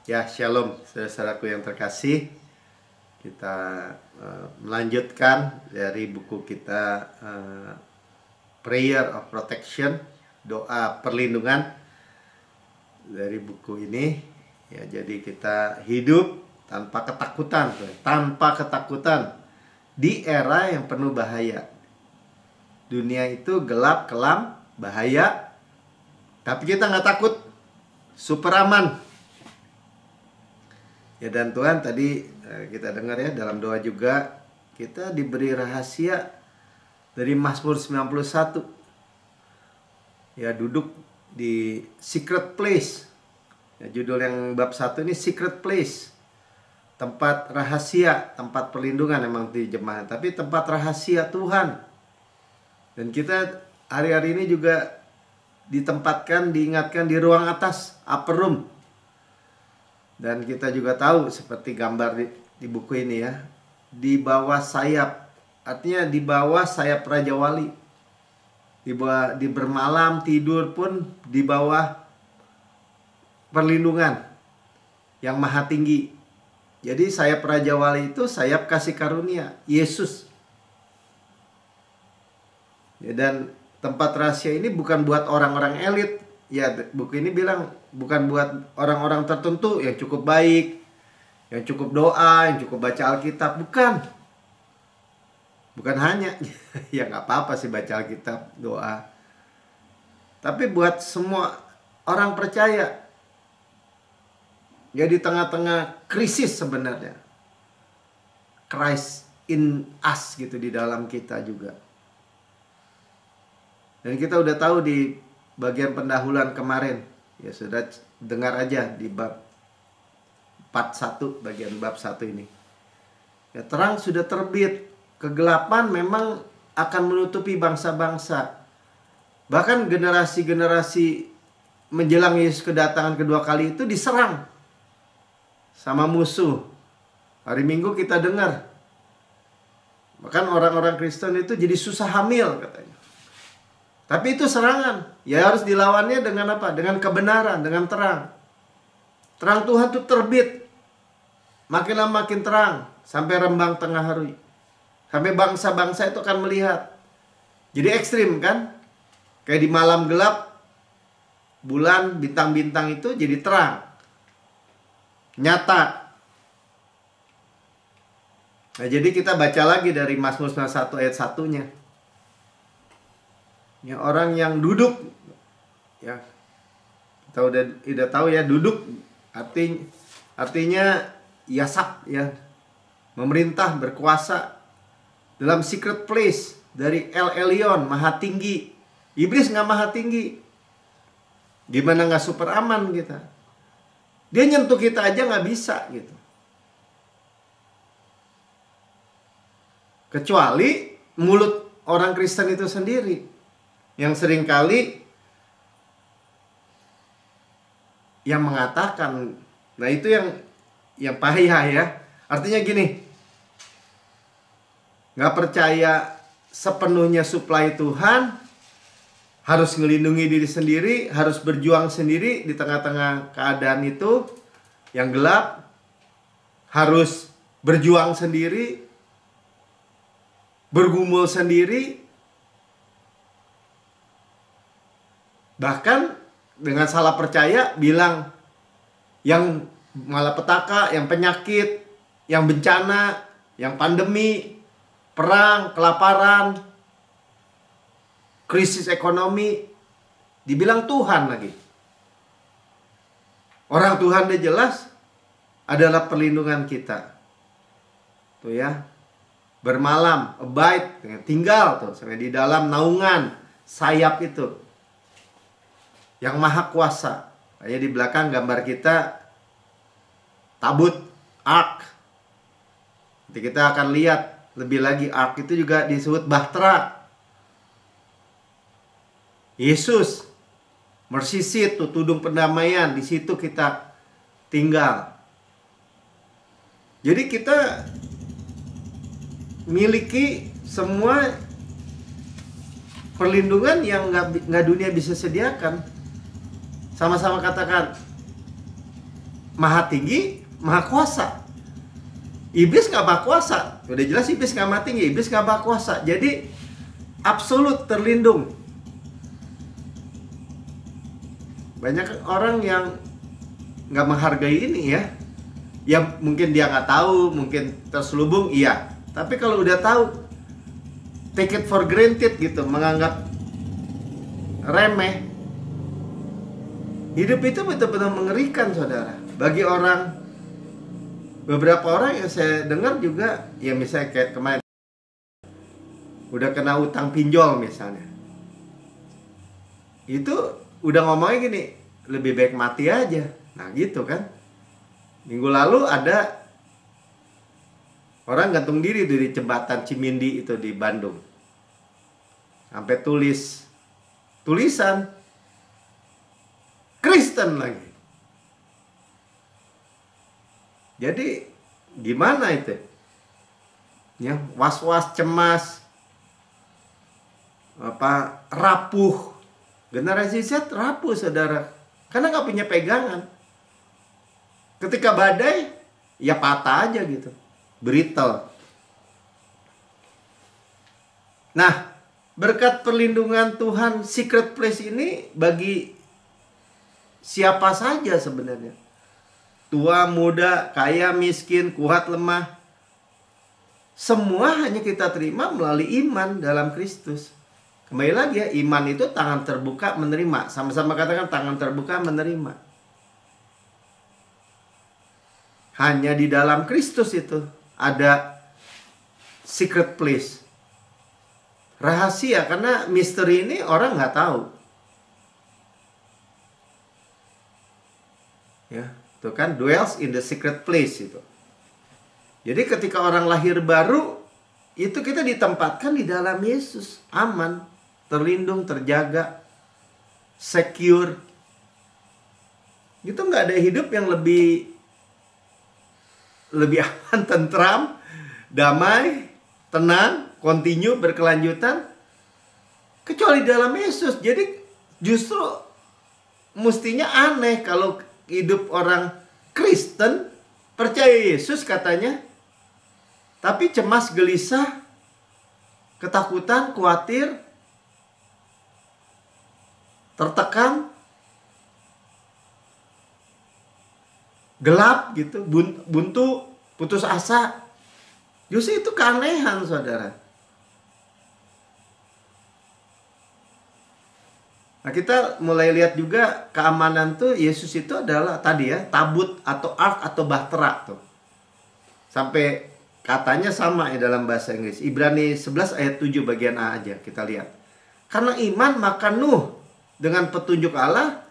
Ya, shalom saudaraku yang terkasih. Kita melanjutkan dari buku kita Prayer of Protection, doa perlindungan dari buku ini. Ya, jadi kita hidup tanpa ketakutan di era yang penuh bahaya. Dunia itu gelap, kelam, bahaya, tapi kita nggak takut, super aman. Ya, dan Tuhan tadi kita dengar ya dalam doa juga, kita diberi rahasia dari Mazmur 91. Ya, duduk di secret place. Ya, judul yang bab 1 ini secret place. Tempat rahasia, tempat perlindungan emang terjemahan, tapi tempat rahasia Tuhan. Dan kita hari-hari ini juga ditempatkan, diingatkan di ruang atas, upper room. Dan kita juga tahu seperti gambar di buku ini ya, di bawah sayap, artinya di bawah sayap Raja Wali, di bermalam tidur pun di bawah perlindungan yang maha tinggi. Jadi sayap Raja Wali itu sayap kasih karunia Yesus ya. Dan tempat rahasia ini bukan buat orang-orang elit. Ya, buku ini bilang bukan buat orang-orang tertentu yang cukup baik, yang cukup doa, yang cukup baca Alkitab. Bukan hanya ya nggak apa-apa sih baca Alkitab, doa, tapi buat semua orang percaya. Ya, di tengah-tengah krisis sebenarnya, Christ in us gitu, di dalam kita juga. Dan kita udah tahu di bagian pendahuluan kemarin, ya sudah dengar aja di bab 41, bagian bab 1 ini. Ya, terang sudah terbit, kegelapan memang akan menutupi bangsa-bangsa. Bahkan generasi-generasi menjelang Yesus kedatangan kedua kali itu diserang sama musuh. Hari Minggu kita dengar, bahkan orang-orang Kristen itu jadi susah hamil katanya. Tapi itu serangan. Ya, harus dilawannya dengan apa? Dengan kebenaran, dengan terang. Terang Tuhan itu terbit. Makin lama makin terang. Sampai rembang tengah hari. Sampai bangsa-bangsa itu akan melihat. Jadi ekstrim kan? Kayak di malam gelap, bulan, bintang-bintang itu jadi terang. Nyata. Nah, jadi kita baca lagi dari Mazmur 91 ayat 1-nya. Ya, orang yang duduk, ya kita udah tahu ya, duduk artinya yasak ya, memerintah, berkuasa dalam secret place dari El Elyon, maha tinggi. Iblis nggak maha tinggi, gimana nggak super aman kita? Dia nyentuh kita aja nggak bisa gitu, kecuali mulut orang Kristen itu sendiri yang seringkali yang mengatakan. Nah, itu yang payah ya. Artinya gini, nggak percaya sepenuhnya supply Tuhan, harus ngelindungi diri sendiri, harus berjuang sendiri di tengah-tengah keadaan itu yang gelap, harus berjuang sendiri, bergumul sendiri. Bahkan dengan salah percaya bilang yang malapetaka, yang penyakit, yang bencana, yang pandemi, perang, kelaparan, krisis ekonomi, dibilang Tuhan lagi. Orang Tuhan dia jelas adalah perlindungan kita. Tuh ya, bermalam, abide, tinggal tuh sampai di dalam naungan sayap itu yang maha kuasa. Kayak di belakang gambar kita tabut, ark. Nanti kita akan lihat lebih lagi, ark itu juga disebut bahtera. Yesus, mercy seat tuh, tudung pendamaian, di situ kita tinggal. Jadi kita miliki semua perlindungan yang nggak dunia bisa sediakan. Sama-sama katakan, maha tinggi, maha kuasa. Iblis nggak maha kuasa. Udah jelas iblis nggak maha tinggi, iblis nggak maha kuasa. Jadi absolut terlindung. Banyak orang yang nggak menghargai ini ya. Ya mungkin dia nggak tahu, mungkin terselubung, iya. Tapi kalau udah tahu, take it for granted gitu, menganggap remeh. Hidup itu betul-betul mengerikan, saudara. Bagi orang, beberapa orang yang saya dengar juga, ya misalnya kayak kemarin, udah kena utang pinjol misalnya. Itu udah ngomongnya gini, lebih baik mati aja. Nah gitu kan. Minggu lalu ada orang gantung diri tuh di jembatan Cimindi itu di Bandung. Sampai tulisan Kristen lagi. Jadi gimana itu? Ya, was-was, cemas, rapuh. Generasi Z rapuh, saudara, karena nggak punya pegangan. Ketika badai, ya patah aja gitu, brittle. Nah, berkat perlindungan Tuhan, secret place ini bagi siapa saja sebenarnya. Tua, muda, kaya, miskin, kuat, lemah. Semua hanya kita terima melalui iman dalam Kristus. Kembali lagi ya, iman itu tangan terbuka menerima. Sama-sama katakan tangan terbuka menerima. Hanya di dalam Kristus itu ada secret place. Rahasia, karena misteri ini orang nggak tahu. Ya, itu kan dwells in the secret place itu. Jadi ketika orang lahir baru, itu kita ditempatkan di dalam Yesus, aman, terlindung, terjaga, secure. Itu nggak ada hidup yang lebih aman, tentram, damai, tenang, continue, berkelanjutan, kecuali dalam Yesus. Jadi justru mestinya aneh kalau hidup orang Kristen, percaya Yesus katanya, tapi cemas, gelisah, ketakutan, khawatir, tertekan, gelap gitu, buntu, putus asa. Justru itu keanehan, saudara. Nah, kita mulai lihat juga keamanan tuh, Yesus itu adalah tadi ya, tabut atau ark atau bahtera tuh. Sampai katanya sama ya dalam bahasa Inggris. Ibrani 11 ayat 7 bagian A aja kita lihat. Karena iman maka Nuh dengan petunjuk Allah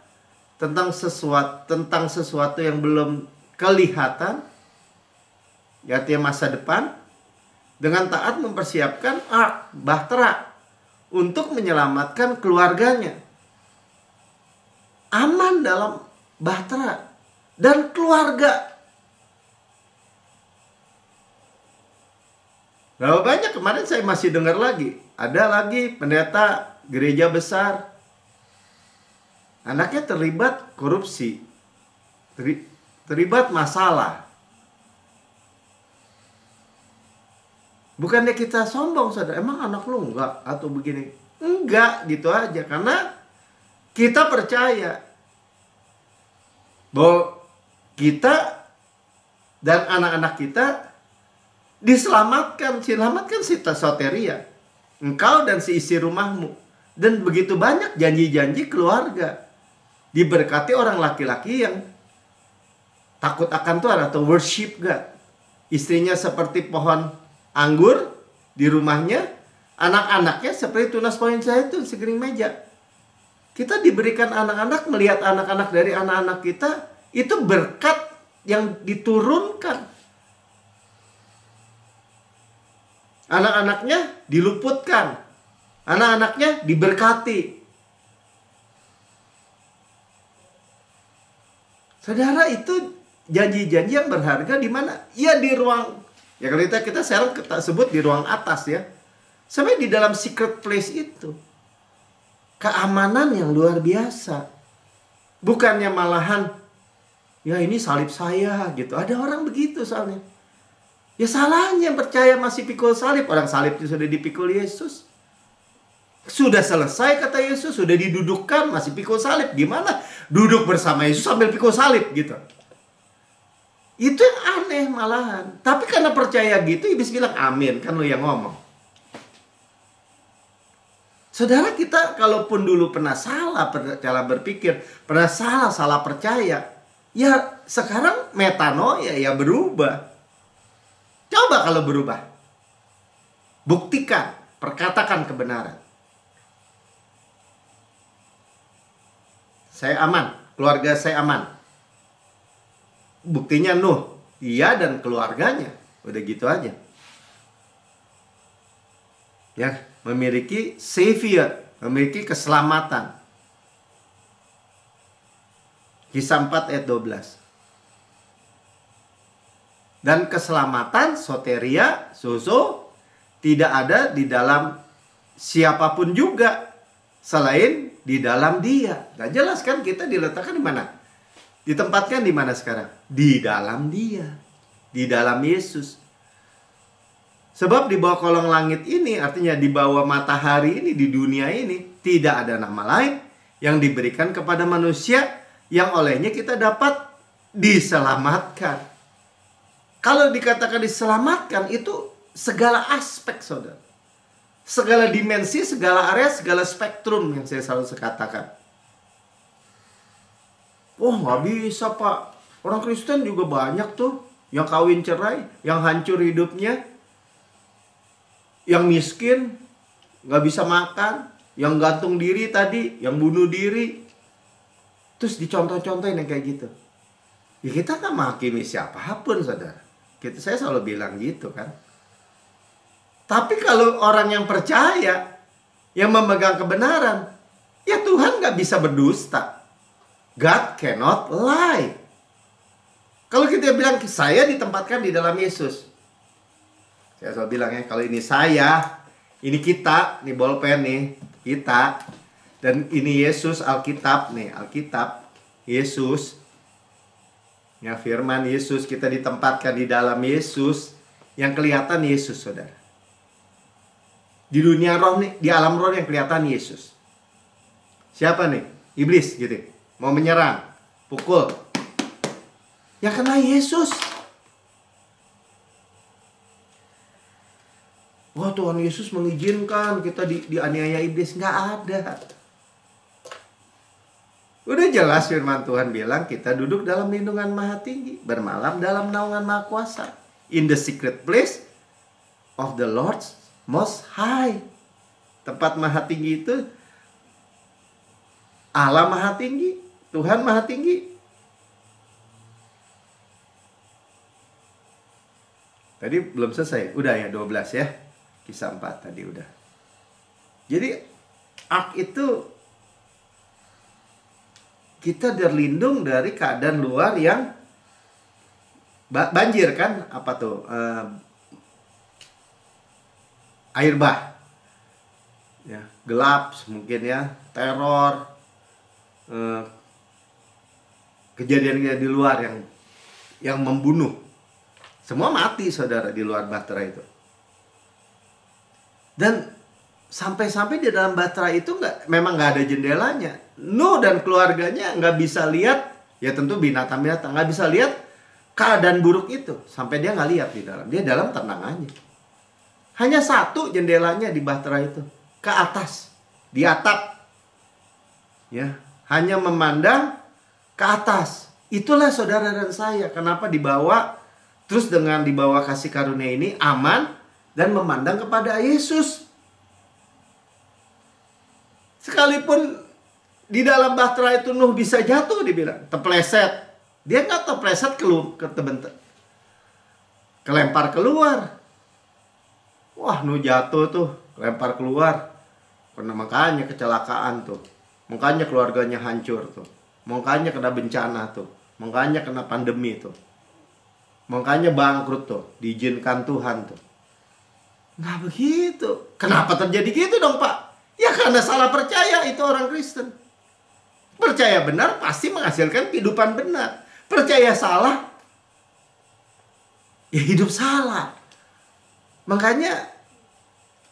tentang sesuatu yang belum kelihatan, artinya masa depan, dengan taat mempersiapkan ark, bahtera, untuk menyelamatkan keluarganya. Aman dalam bahtera dan keluarga. Berapa banyak kemarin saya masih dengar lagi, ada lagi pendeta gereja besar, anaknya terlibat korupsi, terlibat masalah. Bukannya kita sombong, saudara, emang anak lu enggak atau begini? Enggak, gitu aja. Karena kita percaya bahwa kita dan anak-anak kita diselamatkan si soteria, engkau dan si isi rumahmu. Dan begitu banyak janji-janji keluarga. Diberkati orang laki-laki yang takut akan Tuhan atau worship God. Istrinya seperti pohon anggur di rumahnya, anak-anaknya seperti tunas pohon zaitun segering meja. Kita diberikan anak-anak, melihat anak-anak dari anak-anak kita, itu berkat yang diturunkan. Anak-anaknya diluputkan, anak-anaknya diberkati. Saudara, itu janji-janji yang berharga di mana? Ya di ruang, ya kalau kita sekarang kita sebut di ruang atas ya. Sampai di dalam secret place itu. Keamanan yang luar biasa. Bukannya malahan Ya ini salib saya gitu. Ada orang begitu soalnya. Ya salahnya percaya masih pikul salib. Orang salib itu sudah dipikul Yesus. Sudah selesai kata Yesus. Sudah didudukkan masih pikul salib. Gimana? Duduk bersama Yesus sambil pikul salib gitu. Itu yang aneh malahan. Tapi karena percaya gitu, iblis bilang amin. Kan lo yang ngomong. Saudara, kita kalaupun dulu pernah salah cara berpikir, pernah salah percaya, ya sekarang metanoia, ya berubah. Coba kalau berubah. Buktikan, perkatakan kebenaran. Saya aman, keluarga saya aman. Buktinya Nuh, dia dan keluarganya. Udah gitu aja. Ya, memiliki savior, memiliki keselamatan. Kisah 4 ayat 12. Dan keselamatan, soteria, sozo, tidak ada di dalam siapapun juga selain di dalam Dia. Nah, jelas kan kita diletakkan di mana? Ditempatkan di mana sekarang? Di dalam Dia. Di dalam Yesus. Sebab di bawah kolong langit ini, artinya di bawah matahari ini, di dunia ini, tidak ada nama lain yang diberikan kepada manusia yang olehnya kita dapat diselamatkan. Kalau dikatakan diselamatkan, itu segala aspek, saudara. Segala dimensi, segala area, segala spektrum yang saya selalu katakan. Oh, nggak bisa, Pak. Orang Kristen juga banyak tuh yang kawin cerai, yang hancur hidupnya, yang miskin, nggak bisa makan, yang gantung diri tadi, yang bunuh diri. Terus dicontoh-contohin yang kayak gitu. Ya kita nggak menghakimi siapapun, saudara. Saya selalu bilang gitu kan. Tapi kalau orang yang percaya, yang memegang kebenaran, ya Tuhan nggak bisa berdusta. God cannot lie. Kalau kita bilang saya ditempatkan di dalam Yesus, saya selalu bilang ya, kalau ini saya, ini kita, nih bolpen nih, kita, dan ini Yesus, Alkitab nih, Alkitab, Yesus. Ya, firman Yesus, kita ditempatkan di dalam Yesus, yang kelihatan Yesus, saudara. Di dunia roh nih, di alam roh yang kelihatan Yesus. Siapa nih? Iblis gitu. Mau menyerang, pukul. Ya kena Yesus. Wah, Tuhan Yesus mengizinkan kita dianiaya iblis. Nggak ada. Udah jelas firman Tuhan bilang kita duduk dalam lindungan Maha Tinggi, bermalam dalam naungan Maha Kuasa. In the secret place of the Lord's Most High. Tempat Maha Tinggi itu Allah Maha Tinggi, Tuhan Maha Tinggi. Tadi belum selesai, udah ya 12 ya. Kisah 4 tadi udah. Jadi ark itu kita terlindung dari keadaan luar yang banjir kan, apa tuh, air bah, ya, gelap mungkin ya, teror, kejadian di luar yang membunuh, semua mati saudara di luar bahtera itu. Dan sampai-sampai di dalam bahtera itu memang nggak ada jendelanya. Nuh dan keluarganya nggak bisa lihat, ya tentu binatang-binatang nggak bisa lihat keadaan buruk itu. Sampai dia nggak lihat di dalam, dia dalam tenang aja. Hanya satu jendelanya di bahtera itu, ke atas, di atap, ya, hanya memandang ke atas. Itulah saudara dan saya, kenapa dibawa, terus dengan dibawa kasih karunia ini aman dan memandang kepada Yesus. Sekalipun di dalam bahtera itu Nuh bisa jatuh, dibilang terpleset, dia nggak terpleset kelempar keluar. Wah, Nuh jatuh tuh, kelempar keluar. Karena makanya kecelakaan tuh, makanya keluarganya hancur tuh, makanya kena bencana tuh, makanya kena pandemi tuh, makanya bangkrut tuh, diizinkan Tuhan tuh. Nggak begitu. Kenapa terjadi gitu dong, Pak? Ya karena salah percaya itu orang Kristen. Percaya benar pasti menghasilkan kehidupan benar. Percaya salah, ya hidup salah. Makanya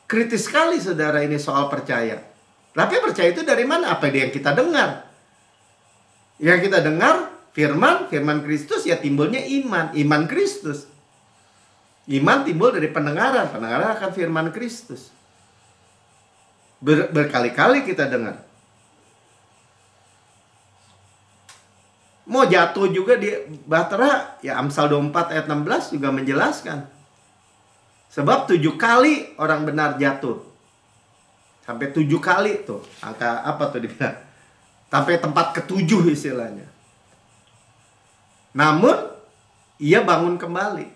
kritis sekali saudara ini soal percaya. Tapi percaya itu dari mana? Apa yang kita dengar? Yang kita dengar firman Kristus, ya timbulnya iman Kristus. Iman timbul dari pendengaran akan firman Kristus. Berkali-kali kita dengar. Mau jatuh juga di Bahtera, ya Amsal 24 ayat 16 juga menjelaskan. Sebab 7 kali orang benar jatuh. Sampai 7 kali tuh. Angka apa tuh dibilang? Sampai tempat ke-7 istilahnya. Namun ia bangun kembali.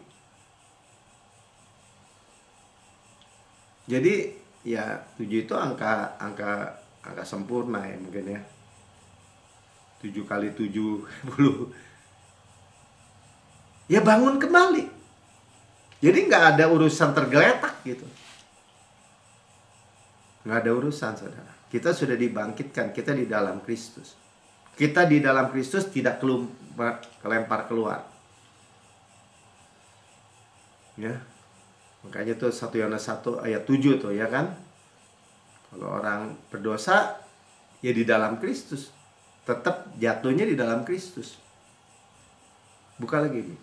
Jadi ya 7 itu angka sempurna ya mungkin ya. 7 kali 70. Ya bangun kembali. Jadi nggak ada urusan tergeletak gitu. Nggak ada urusan saudara. Kita sudah dibangkitkan. Kita di dalam Kristus. Kita di dalam Kristus tidak kelempar keluar. Ya. Makanya tuh 1 Yohanes 1 ayat 7 tuh ya kan. Kalau orang berdosa ya di dalam Kristus. Tetap jatuhnya di dalam Kristus. Buka lagi nih.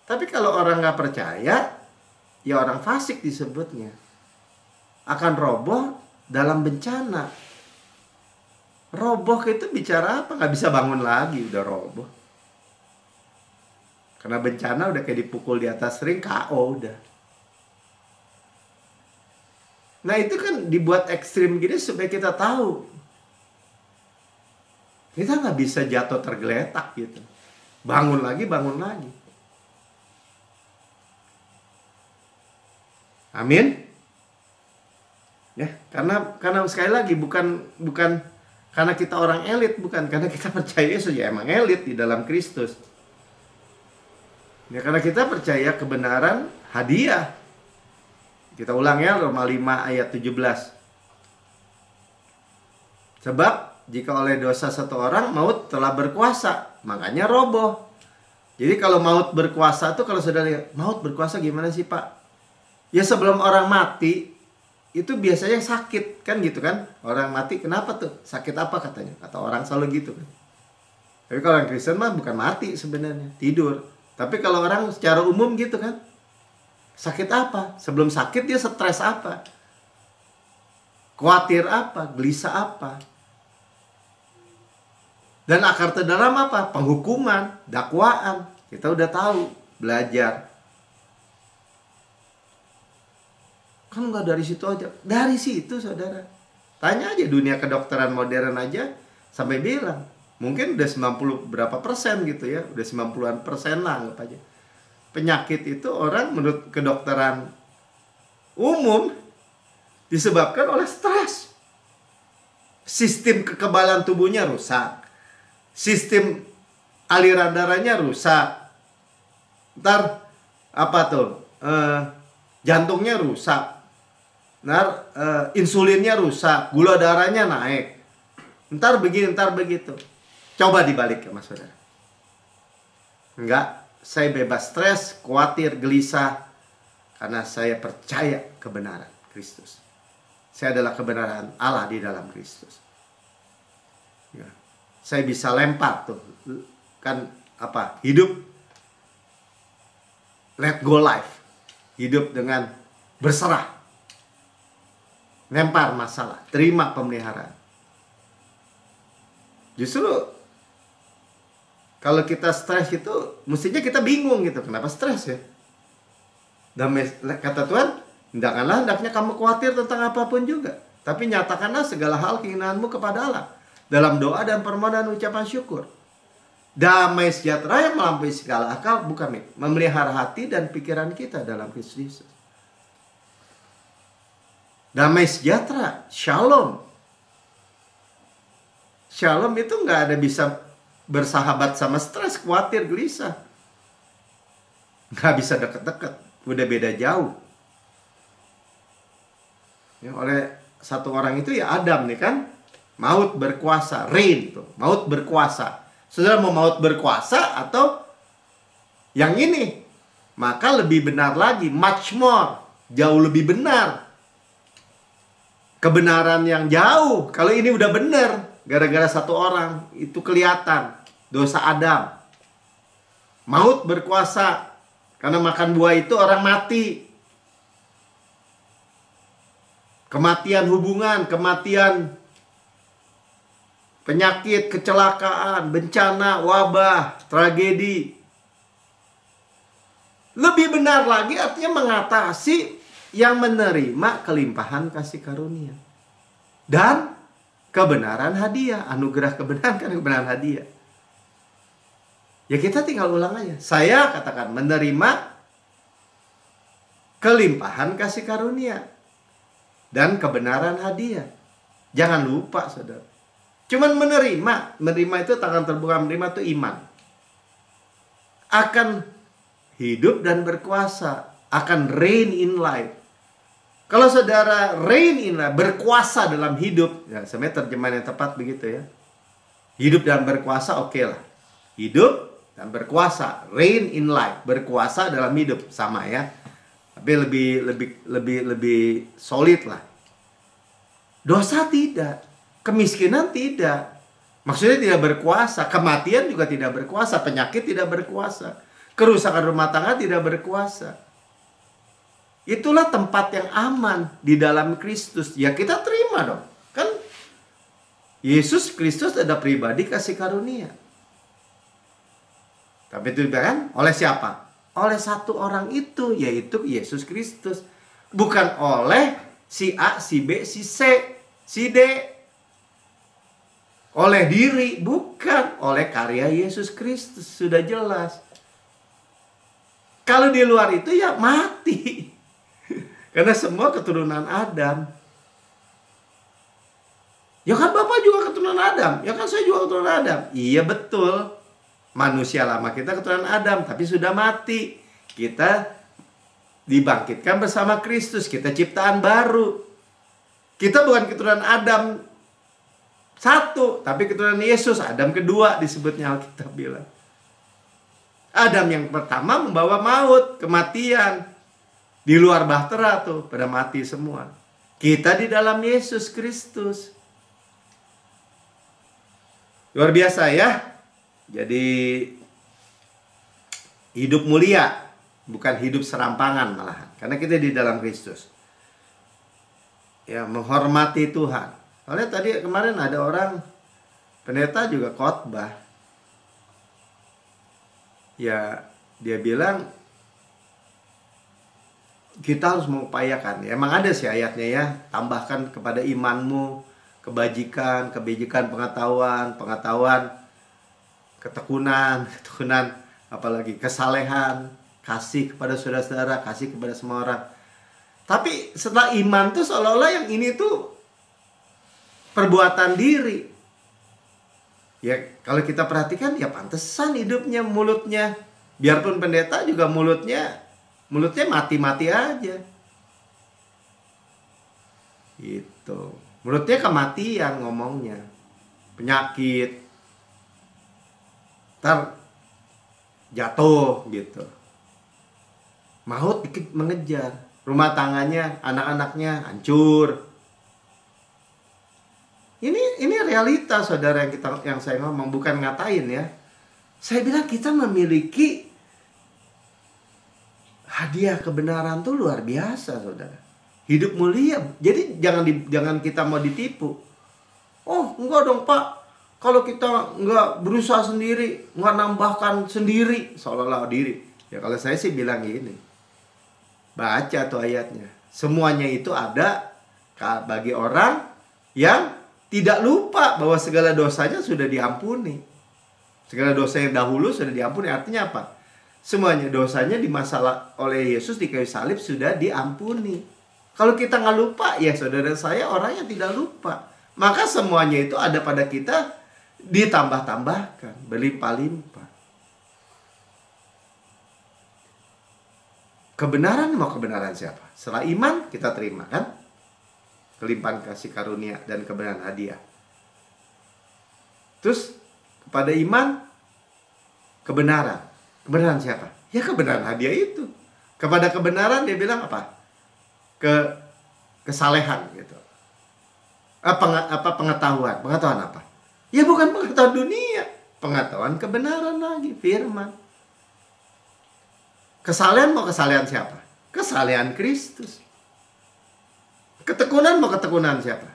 Tapi kalau orang nggak percaya, ya orang fasik disebutnya. Akan roboh dalam bencana. Roboh itu bicara apa? Nggak bisa bangun lagi, udah roboh. Karena bencana udah kayak dipukul di atas ring, KO udah. Nah itu kan dibuat ekstrim gini supaya kita tahu. Kita nggak bisa jatuh tergeletak gitu. Bangun lagi. Amin. Ya, karena sekali lagi bukan karena kita orang elit, bukan karena kita percaya saja emang elit di dalam Kristus. Ya karena kita percaya kebenaran hadiah. Kita ulang ya, Roma 5 ayat 17. Sebab jika oleh dosa satu orang maut telah berkuasa, makanya roboh. Jadi kalau maut berkuasa tuh, kalau sudah lihat maut berkuasa gimana sih Pak? Ya sebelum orang mati itu biasanya sakit kan gitu kan. Orang mati kenapa tuh? Sakit apa katanya? Kata orang selalu gitu kan. Tapi kalau orang Kristen mah bukan mati sebenarnya, tidur. Tapi kalau orang secara umum gitu kan. Sakit apa? Sebelum sakit dia stres apa? Khawatir apa? Gelisah apa? Dan akar terdalam apa? Penghukuman, dakwaan. Kita udah tahu, belajar. Kan nggak dari situ aja. Dari situ saudara. Tanya aja dunia kedokteran modern aja sampai bilang. Mungkin udah 90 berapa persen gitu ya. Udah 90-an persen lah anggap aja. Penyakit itu orang menurut kedokteran umum disebabkan oleh stres. Sistem kekebalan tubuhnya rusak. Sistem aliran darahnya rusak. Ntar apa tuh? Jantungnya rusak. Insulinnya rusak, gula darahnya naik. Ntar begini, ntar begitu. Coba dibalik ya mas saudara. Enggak, saya bebas stres, khawatir, gelisah. Karena saya percaya kebenaran Kristus. Saya adalah kebenaran Allah di dalam Kristus. Ya. Saya bisa lempar tuh. Kan apa? Hidup. Let go life. Hidup dengan berserah. Lempar masalah, terima pemeliharaan. Justru kalau kita stres itu mestinya kita bingung gitu. Kenapa stres ya? Dan kata Tuhan, hendaklah hendaknya kamu khawatir tentang apapun juga. Tapi nyatakanlah segala hal keinginanmu kepada Allah. Dalam doa dan permohonan ucapan syukur. Damai sejahtera yang melampaui segala akal, bukan memelihara hati dan pikiran kita dalam Kristus Yesus. Damai sejahtera, shalom. Shalom itu nggak ada bisa bersahabat sama stres, khawatir, gelisah. Nggak bisa deket-deket, udah beda jauh. Ya, oleh satu orang itu ya Adam nih kan. Maut berkuasa, reign tuh. Maut berkuasa. Saudara mau maut berkuasa atau yang ini? Maka lebih benar lagi, much more, jauh lebih benar. Kebenaran yang jauh. Kalau ini udah benar, gara-gara satu orang, itu kelihatan dosa Adam. Maut berkuasa. Karena makan buah itu orang mati. Kematian hubungan, kematian, penyakit, kecelakaan, bencana, wabah, tragedi. Lebih benar lagi artinya mengatasi yang menerima kelimpahan kasih karunia. Dan kebenaran hadiah. Anugerah kebenaran kan kebenaran hadiah. Ya kita tinggal ulang aja. Saya katakan menerima kelimpahan kasih karunia dan kebenaran hadiah. Jangan lupa saudara. Cuman menerima. Menerima itu tangan terbuka. Menerima itu iman. Akan hidup dan berkuasa. Akan reign in life. Kalau saudara reign in life, berkuasa dalam hidup. Ya sebenarnya terjemahan yang tepat begitu ya. Hidup dan berkuasa oke lah. Hidup dan berkuasa. Reign in life. Berkuasa dalam hidup. Sama ya. Tapi lebih solid lah. Dosa tidak, kemiskinan tidak. Maksudnya tidak berkuasa, kematian juga tidak berkuasa, penyakit tidak berkuasa, kerusakan rumah tangga tidak berkuasa. Itulah tempat yang aman di dalam Kristus. Ya kita terima dong. Kan Yesus Kristus ada pribadi kasih karunia. Tapi itu kan oleh siapa? Oleh satu orang itu, yaitu Yesus Kristus. Bukan oleh si A, si B, si C, si D. Oleh diri, bukan. Oleh karya Yesus Kristus, sudah jelas. Kalau di luar itu ya mati. Karena semua keturunan Adam. Ya kan Bapak juga keturunan Adam. Ya kan saya juga keturunan Adam. Iya betul. Manusia lama kita keturunan Adam, tapi sudah mati. Kita dibangkitkan bersama Kristus. Kita ciptaan baru. Kita bukan keturunan Adam satu, tapi keturunan Yesus. Adam kedua disebutnya Alkitab bilang. Adam yang pertama membawa maut, kematian. Di luar bahtera tuh, pada mati semua. Kita di dalam Yesus Kristus. Luar biasa ya. Jadi hidup mulia, bukan hidup serampangan malahan. Karena kita di dalam Kristus. Ya, menghormati Tuhan. Soalnya tadi kemarin ada orang pendeta juga khotbah. Ya, dia bilang kita harus mengupayakan. Ya, emang ada sih ayatnya ya. Tambahkan kepada imanmu kebajikan, pengetahuan, ketekunan, apalagi kesalehan, kasih kepada saudara-saudara, kasih kepada semua orang. Tapi setelah iman tuh seolah-olah yang ini tuh perbuatan diri. Ya kalau kita perhatikan ya pantesan hidupnya, mulutnya. Biarpun pendeta juga mulutnya mati-mati aja. Gitu. Mulutnya kematian ngomongnya. Penyakit. Ntar jatuh gitu. Maut mengejar. Rumah tangganya, anak-anaknya hancur. Ini realita saudara yang saya ngomong, bukan ngatain ya. Saya bilang kita memiliki hadiah kebenaran tuh luar biasa saudara. Hidup mulia. Jadi jangan kita mau ditipu. Oh enggak dong Pak. Kalau kita nggak berusaha sendiri, nggak nambahkan sendiri, seolah-olah diri. Ya kalau saya sih bilang gini. Baca tuh ayatnya. Semuanya itu ada bagi orang yang tidak lupa bahwa segala dosanya sudah diampuni. Segala dosa yang dahulu sudah diampuni. Artinya apa? Semuanya dosanya dimasalah oleh Yesus di kayu salib sudah diampuni. Kalau kita nggak lupa, ya saudara saya orang yang tidak lupa. Maka semuanya itu ada pada kita. Ditambah-tambahkan, berlimpah-limpah. Kebenaran mau kebenaran siapa? Setelah iman kita terima kan? Kelimpahan kasih karunia dan kebenaran hadiah. Terus kepada iman, kebenaran. Kebenaran siapa? Ya kebenaran hadiah itu. Kepada kebenaran dia bilang apa? Kesalehan gitu. Pengetahuan. Pengetahuan apa? Ya bukan pengetahuan dunia. Pengetahuan kebenaran lagi, firman. Kesalehan mau kesalehan siapa? Kesalehan Kristus. Ketekunan mau ketekunan siapa?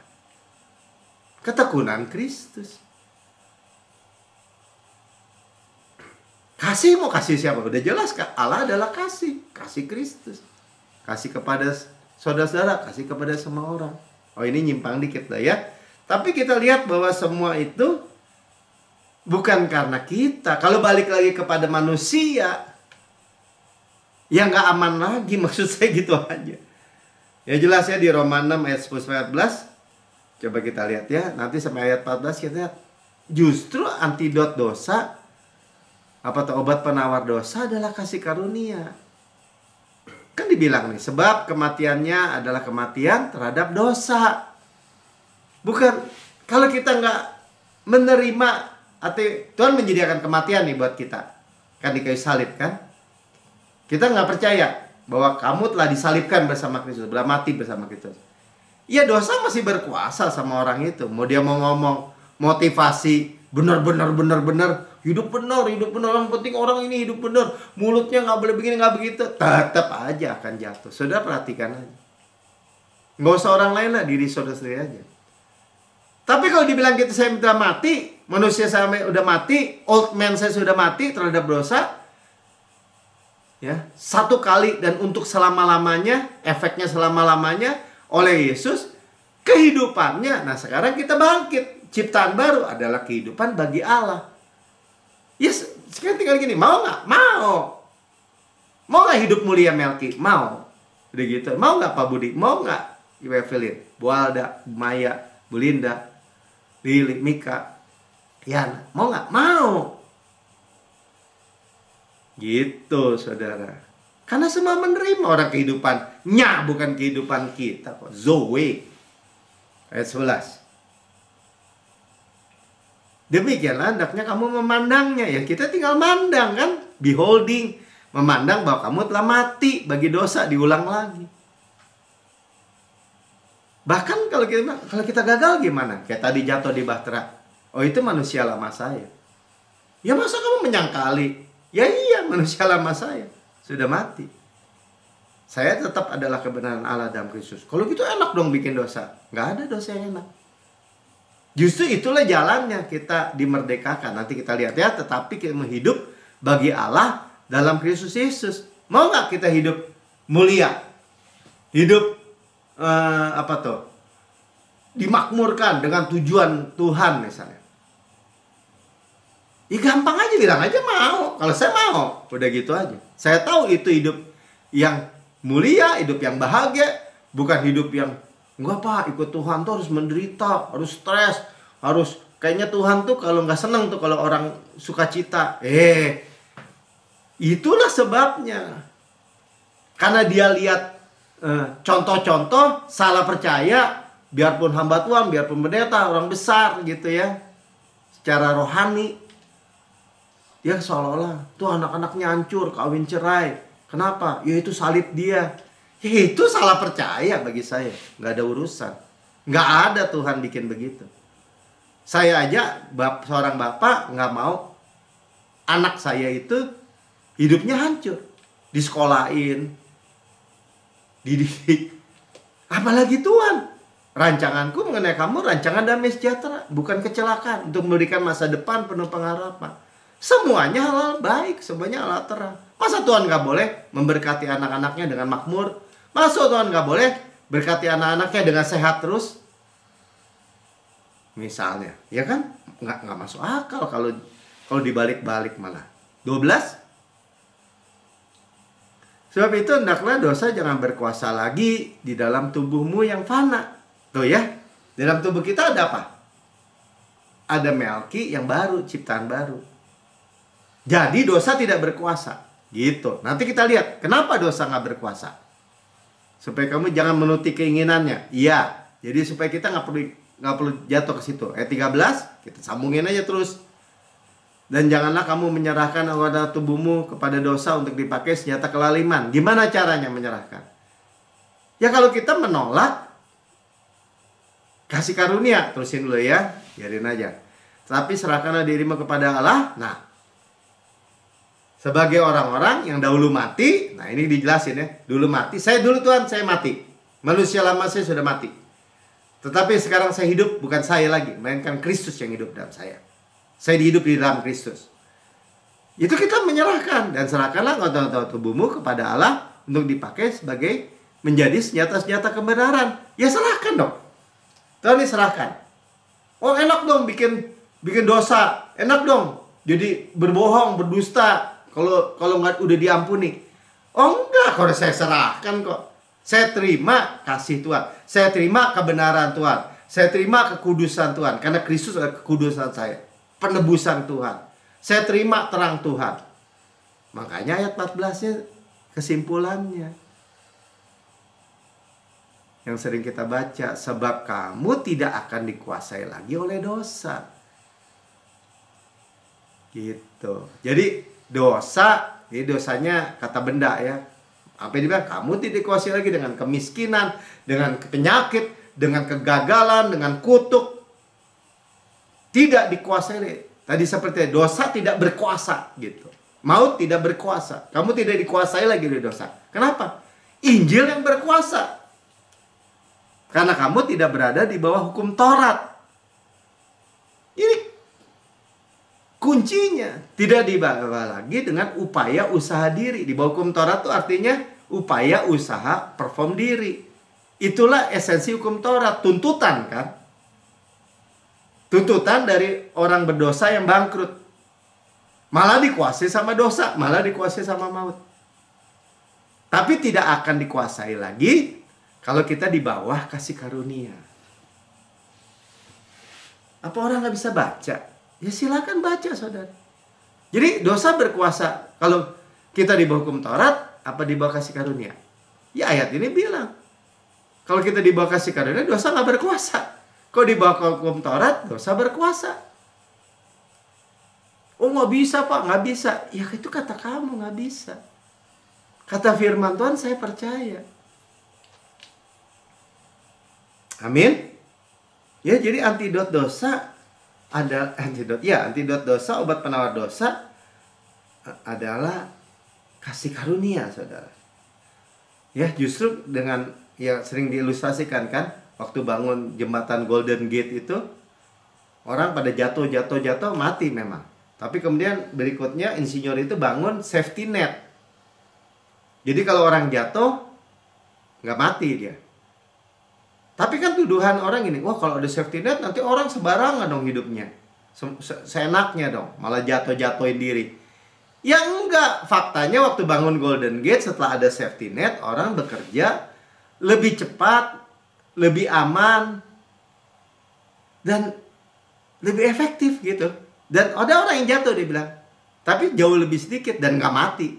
Ketekunan Kristus. Kasih mau kasih siapa? Udah jelas, Allah adalah kasih. Kasih Kristus. Kasih kepada saudara-saudara, kasih kepada semua orang. Oh, ini nyimpang dikit lah ya. Tapi kita lihat bahwa semua itu bukan karena kita. Kalau balik lagi kepada manusia, ya nggak aman lagi, maksud saya gitu aja. Ya jelas ya di Roma 6 ayat 10-14. Coba kita lihat ya, nanti sampai ayat 14 kita lihat. Justru antidot dosa, obat penawar dosa adalah kasih karunia. Kan dibilang nih, sebab kematiannya adalah kematian terhadap dosa. Bukan, kalau kita nggak menerima, atau Tuhan menyediakan kematian nih buat kita. Kan di kayu salib kan. Kita nggak percaya bahwa kamu telah disalibkan bersama Kristus, telah mati bersama Kristus. Ya dosa masih berkuasa sama orang itu. Mau dia mau ngomong motivasi benar, hidup benar, yang penting orang ini hidup benar, mulutnya nggak boleh begini, nggak begitu, tetap aja akan jatuh. Saudara perhatikan aja. Nggak usah orang lain lah, diri saudara sendiri aja. Tapi kalau dibilang kita saya minta mati, manusia saya udah mati, old man saya sudah mati terhadap dosa, ya satu kali dan untuk selama-lamanya, efeknya selama-lamanya oleh Yesus, kehidupannya. Nah sekarang kita bangkit, ciptaan baru adalah kehidupan bagi Allah. Yes, sekarang tinggal gini, mau nggak? Mau. Mau nggak hidup mulia Melki? Mau. Udah gitu. Mau nggak Pak Budi? Mau nggak Ibu Evelyn, Bu Alda, Bu Maya, Bu Linda, Lili, Mika, Yana? Mau nggak? Mau. Gitu saudara. Karena semua menerima orang kehidupannya, bukan kehidupan kita kok. Zoe. Ayat 11. Demikianlah hendaknya kamu memandangnya. Ya kita tinggal mandang kan. Beholding. Memandang bahwa kamu telah mati bagi dosa, diulang lagi. Bahkan kalau kita gagal gimana? Kayak tadi jatuh di bahtera. Oh itu manusia lama saya. Ya masa kamu menyangkali? Ya iya manusia lama saya sudah mati. Saya tetap adalah kebenaran Allah dalam Kristus. Kalau gitu enak dong bikin dosa. Nggak ada dosa yang enak. Justru itulah jalannya kita dimerdekakan. Nanti kita lihat ya. Tetapi kita hidup bagi Allah dalam Kristus Yesus. Mau nggak kita hidup mulia? Hidup dimakmurkan dengan tujuan Tuhan misalnya. Ya gampang aja, bilang aja mau. Kalau saya mau, udah gitu aja. Saya tahu itu hidup yang mulia, hidup yang bahagia. Bukan hidup yang, enggak Pak, ikut Tuhan tuh harus menderita, harus stres, harus, kayaknya Tuhan tuh kalau nggak seneng tuh kalau orang sukacita. Itulah sebabnya. Karena dia lihat contoh-contoh, salah percaya, biarpun hamba Tuhan, biarpun pendeta, orang besar gitu ya. Secara rohani. Ya seolah-olah tuh anak-anaknya hancur, kawin cerai. Kenapa? Ya itu salib dia. Ya itu salah percaya bagi saya. Nggak ada urusan. Nggak ada Tuhan bikin begitu. Saya aja seorang bapak nggak mau anak saya itu hidupnya hancur. Disekolahin, dididik. Apalagi Tuhan. Rancanganku mengenai kamu rancangan damai sejahtera, bukan kecelakaan, untuk memberikan masa depan penuh pengharapan. Semuanya halal baik, semuanya halal terang. Masa Tuhan nggak boleh memberkati anak-anaknya dengan makmur? Masa Tuhan nggak boleh berkati anak-anaknya dengan sehat terus? Misalnya, ya kan? Nggak masuk akal kalau dibalik-balik malah. 12. Sebab itu hendaklah dosa jangan berkuasa lagi di dalam tubuhmu yang fana. Tuh ya, dalam tubuh kita ada apa? Ada Melki yang baru, ciptaan baru. Jadi dosa tidak berkuasa. Gitu. Nanti kita lihat kenapa dosa nggak berkuasa. Supaya kamu jangan menuruti keinginannya. Iya. Jadi supaya kita nggak perlu nggak perlu jatuh ke situ. Ayat 13 kita sambungin aja terus. Dan janganlah kamu menyerahkan anggota tubuhmu kepada dosa untuk dipakai senjata kelaliman. Gimana caranya menyerahkan? Ya kalau kita menolak kasih karunia, terusin dulu ya, biarin aja. Tapi serahkanlah dirimu kepada Allah. Nah, sebagai orang-orang yang dahulu mati, nah ini dijelasin ya, dulu mati. Saya dulu Tuhan, saya mati. Manusia lama saya sudah mati. Tetapi sekarang saya hidup, bukan saya lagi, melainkan Kristus yang hidup dalam saya. Saya hidup di dalam Kristus. Itu kita menyerahkan. Dan serahkanlah anggota tubuhmu kepada Allah untuk dipakai sebagai menjadi senjata-senjata kebenaran. Ya serahkan dong. Tuhan ini serahkan. Oh enak dong bikin dosa. Enak dong jadi berbohong, berdusta. Kalau nggak udah diampuni. Oh enggak, kalau saya serahkan kok. Saya terima kasih Tuhan. Saya terima kebenaran Tuhan. Saya terima kekudusan Tuhan. Karena Kristus adalah kekudusan saya. Penebusan Tuhan. Saya terima terang Tuhan. Makanya ayat 14-nya kesimpulannya yang sering kita baca, sebab kamu tidak akan dikuasai lagi oleh dosa. Gitu. Jadi dosa, ini dosanya kata benda ya. Apa yang dibilang? Kamu tidak dikuasai lagi dengan kemiskinan, dengan penyakit, dengan kegagalan, dengan kutuk. Tidak dikuasai. Tadi seperti dosa tidak berkuasa gitu. Maut tidak berkuasa. Kamu tidak dikuasai lagi oleh dosa. Kenapa? Injil yang berkuasa. Karena kamu tidak berada di bawah hukum Taurat. Ini kuncinya. Tidak dibawa lagi dengan upaya usaha diri. Di bawah hukum Taurat itu artinya upaya usaha perform diri. Itulah esensi hukum Taurat. Tuntutan kan? Tuntutan dari orang berdosa yang bangkrut. Malah dikuasai sama dosa, malah dikuasai sama maut. Tapi tidak akan dikuasai lagi kalau kita di bawah kasih karunia. Apa orang nggak bisa baca? Ya silakan baca saudara. Jadi dosa berkuasa. Kalau kita di bawah hukum Taurat, apa di bawah kasih karunia? Ya ayat ini bilang. Kalau kita di bawah kasih karunia, dosa nggak berkuasa. Kau di bawah hukum Taurat, dosa berkuasa. Oh nggak bisa pak, nggak bisa. Ya itu kata kamu nggak bisa. Kata firman Tuhan saya percaya. Amin. Ya jadi antidot dosa ada antidot. Ya antidot dosa, obat penawar dosa adalah kasih karunia saudara. Ya justru dengan ya sering diilustrasikan kan. Waktu bangun jembatan Golden Gate itu orang pada jatuh mati memang. Tapi kemudian berikutnya insinyur itu bangun safety net. Jadi kalau orang jatuh nggak mati dia. Tapi kan tuduhan orang ini, wah kalau ada safety net nanti orang sebarangan dong hidupnya. Seenaknya dong, malah jatuh-jatuhin diri. Ya enggak, faktanya waktu bangun Golden Gate setelah ada safety net, orang bekerja lebih cepat, lebih aman, dan lebih efektif gitu. Dan ada orang yang jatuh dia bilang, tapi jauh lebih sedikit dan gak mati.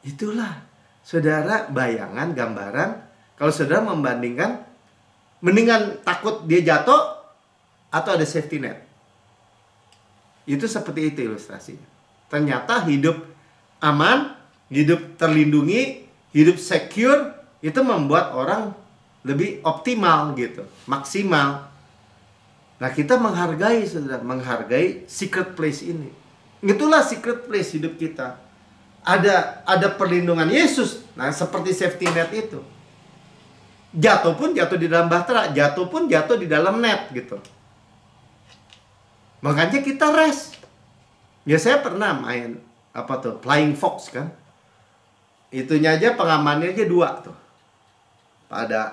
Itulah saudara bayangan, gambaran. Kalau saudara membandingkan, mendingan takut dia jatuh atau ada safety net. Itu seperti itu ilustrasinya. Ternyata hidup aman, hidup terlindungi, hidup secure, itu membuat orang lebih optimal gitu, maksimal. Nah kita menghargai, saudara, menghargai secret place ini. Itulah secret place hidup kita. Ada perlindungan Yesus. Nah seperti safety net itu. Jatuh pun jatuh di dalam bahtera, jatuh pun jatuh di dalam net gitu. Makanya kita rest. Ya saya pernah main apa tuh, Flying Fox kan. Itunya aja pengamannya aja 2 tuh. Ada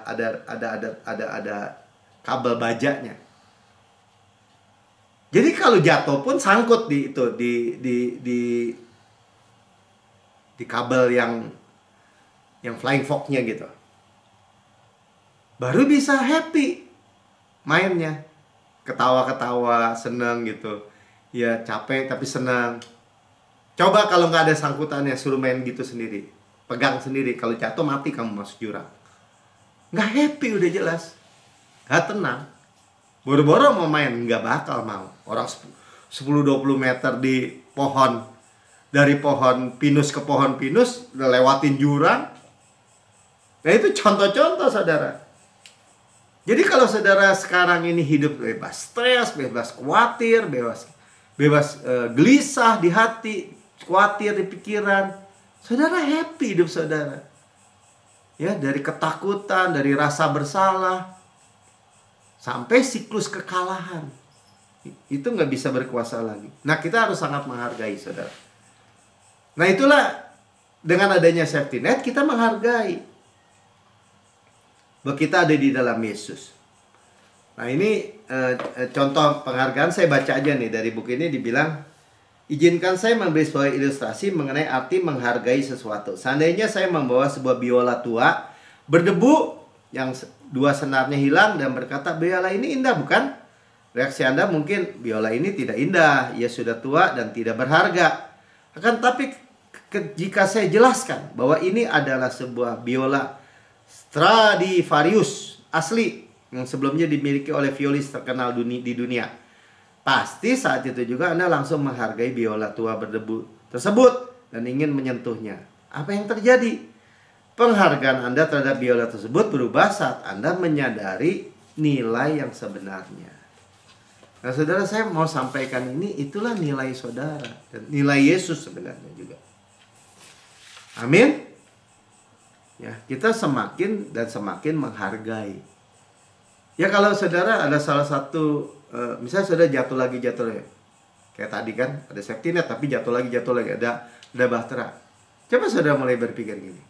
kabel bajanya. Jadi kalau jatuh pun sangkut di itu di kabel yang Flying Fox-nya gitu. Baru bisa happy mainnya. Ketawa-ketawa, seneng gitu. Ya capek tapi senang. Coba kalau nggak ada sangkutannya, suruh main gitu sendiri. Pegang sendiri, kalau jatuh mati kamu masuk jurang. nggak happy udah jelas, nggak tenang. Boro-boro mau main, nggak bakal mau. Orang 10-20 meter di pohon, dari pohon pinus ke pohon pinus, udah lewatin jurang. Nah itu contoh-contoh saudara. Jadi kalau saudara sekarang ini hidup bebas stres, bebas khawatir, bebas gelisah di hati, khawatir di pikiran, saudara happy hidup saudara. Ya, dari ketakutan, dari rasa bersalah, sampai siklus kekalahan. Itu nggak bisa berkuasa lagi. Nah, kita harus sangat menghargai saudara. Nah, itulah dengan adanya safety net kita menghargai bahwa kita ada di dalam Yesus. Nah, ini contoh penghargaan. Saya baca aja nih dari buku ini, dibilang, izinkan saya memberi sebuah ilustrasi mengenai arti menghargai sesuatu. Seandainya saya membawa sebuah biola tua berdebu yang dua senarnya hilang dan berkata, biola ini indah bukan? Reaksi Anda mungkin, biola ini tidak indah, ia sudah tua dan tidak berharga. Akan tapi jika saya jelaskan bahwa ini adalah sebuah biola Stradivarius asli yang sebelumnya dimiliki oleh violis terkenal di dunia, pasti saat itu juga Anda langsung menghargai biola tua berdebu tersebut dan ingin menyentuhnya. Apa yang terjadi? Penghargaan Anda terhadap biola tersebut berubah saat Anda menyadari nilai yang sebenarnya. Nah saudara, saya mau sampaikan ini, itulah nilai saudara dan nilai Yesus sebenarnya juga. Amin. Ya, kita semakin dan semakin menghargai. Ya kalau saudara ada salah satu, misalnya saudara jatuh lagi, kayak tadi kan ada safety net tapi jatuh lagi, ada bahtera. Coba saudara mulai berpikir gini,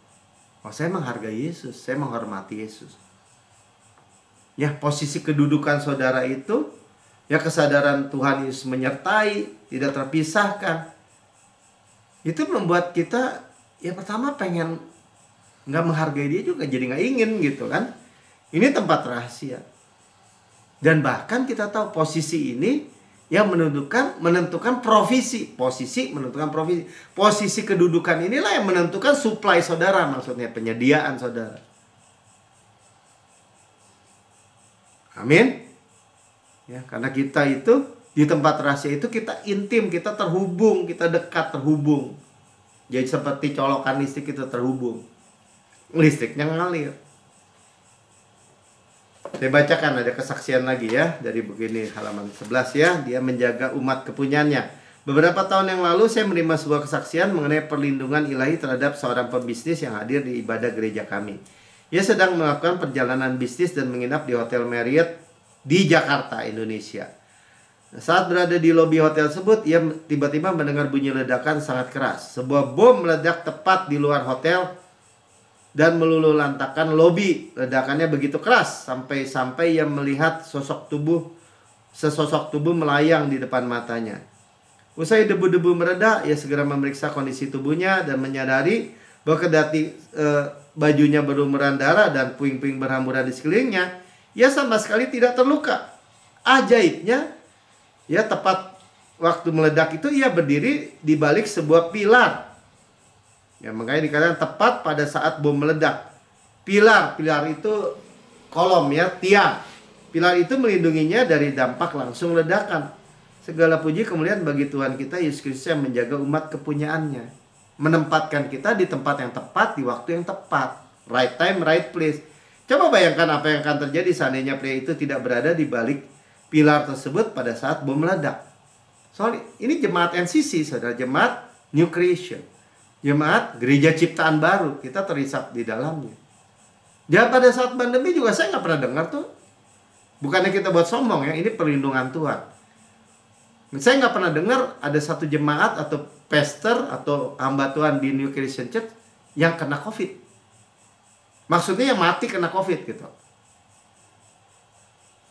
oh saya menghargai Yesus, saya menghormati Yesus. Ya, posisi kedudukan saudara itu, ya kesadaran Tuhan Yesus menyertai, tidak terpisahkan. Itu membuat kita, ya pertama pengen nggak menghargai dia juga, jadi nggak ingin gitu kan. Ini tempat rahasia. Dan bahkan kita tahu posisi ini yang menentukan posisi menentukan profesi. Posisi kedudukan inilah yang menentukan supply saudara, maksudnya penyediaan saudara. Amin. Ya, karena kita itu di tempat rahasia itu kita intim, kita terhubung, kita dekat, terhubung. Jadi seperti colokan listrik kita terhubung. Listriknya ngalir. Saya bacakan ada kesaksian lagi ya dari buku ini, halaman 11 ya. Dia menjaga umat kepunyaannya. Beberapa tahun yang lalu saya menerima sebuah kesaksian mengenai perlindungan ilahi terhadap seorang pebisnis yang hadir di ibadah gereja kami. Ia sedang melakukan perjalanan bisnis dan menginap di Hotel Marriott di Jakarta, Indonesia. Saat berada di lobi hotel tersebut, ia tiba-tiba mendengar bunyi ledakan sangat keras. Sebuah bom meledak tepat di luar hotel dan meluluhlantakkan lobi. Ledakannya begitu keras sampai ia melihat sesosok tubuh melayang di depan matanya. Usai debu-debu mereda, ia segera memeriksa kondisi tubuhnya dan menyadari bahwa kendati bajunya berlumuran darah dan puing-puing berhamburan di sekelilingnya, ia sama sekali tidak terluka. Ajaibnya, ya tepat waktu meledak itu ia berdiri di balik sebuah pilar. Ya, makanya dikatakan tepat pada saat bom meledak. Pilar itu kolom ya, tiang. Pilar itu melindunginya dari dampak langsung ledakan. Segala puji kemuliaan bagi Tuhan kita Yesus Kristus yang menjaga umat kepunyaannya, menempatkan kita di tempat yang tepat di waktu yang tepat. Right time, right place. Coba bayangkan apa yang akan terjadi seandainya pria itu tidak berada di balik pilar tersebut pada saat bom meledak. Soalnya ini jemaat NCC, saudara, jemaat New Creation. Jemaat gereja ciptaan baru, kita terisap di dalamnya. Ya pada saat pandemi juga saya nggak pernah dengar tuh. Bukannya kita buat sombong ya, ini perlindungan Tuhan. Saya nggak pernah dengar ada satu jemaat atau pastor atau hamba Tuhan di New Christian Church yang kena COVID. Maksudnya yang mati kena COVID gitu.